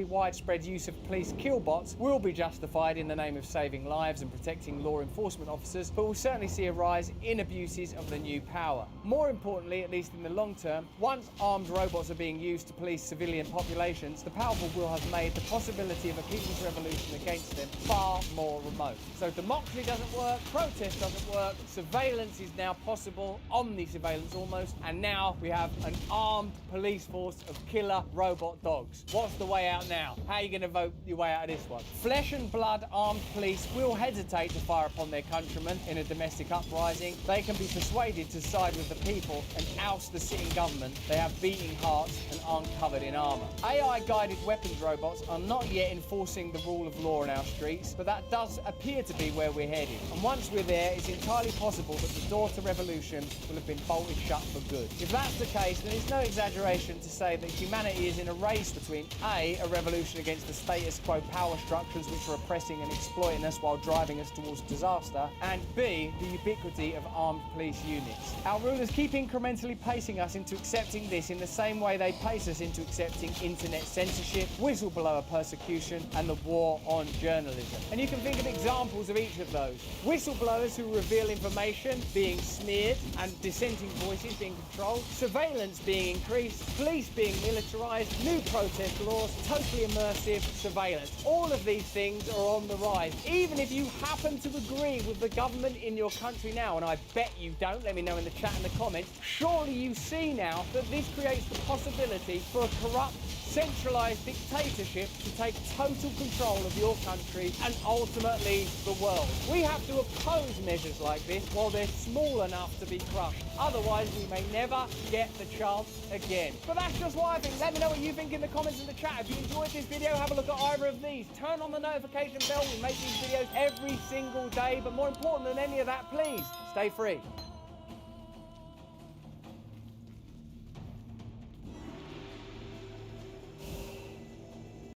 widespread use of police killbots will be justified in the name of saving lives and protecting law enforcement officers, but we'll certainly see a rise in abuses of the new power. More importantly, at least in the long term, once armed robots are being used to police civilian populations, the powerful will have made the possibility of a people's revolution against them far more remote. So democracy doesn't work, protest doesn't work, surveillance is now possible, omni-surveillance almost, and now we have an armed police force of killer robot dogs. What's the way out now? How are you going to vote your way out of this one? Flesh and blood armed police will hesitate to fire upon their countrymen in a domestic uprising. They can be persuaded to side with the people and oust the sitting government. They have beating hearts and aren't covered in armour. AI-guided weapons robots are not yet enforcing the rule of law in our streets, but that does appear to be where we're headed. And once we're there, it's entirely possible that the door to revolution will have been bolted shut for good. If that's the case, then it's no exaggeration to say that humanity is in a race between A revolution against the status quo power structures which are oppressing and exploiting us while driving us towards disaster, and B, the ubiquity of armed police units. Our rulers keep incrementally pacing us into accepting this in the same way they pace us into accepting internet censorship, whistleblower persecution, and the war on journalism. And you can think of examples of each of those. Whistleblowers who reveal information being smeared and dissenting voices being controlled, surveillance being increased, police being militarised, new protest laws, totally immersive surveillance. All of these things are on the rise. Even if you happen to agree with the government in your country now, and I bet you don't, let me know in the chat and the comments, surely you see now that this creates the possibility for a corrupt, centralised dictatorship to take total control of your country and ultimately the world. We have to oppose measures like this while they're small enough to be crushed. Otherwise, we may never get the chance again. But that's just what I think. Let me know what you think in the comments in the chat. If you enjoyed this video, have a look at either of these. Turn on the notification bell. We make these videos every single day. But more important than any of that, please stay free.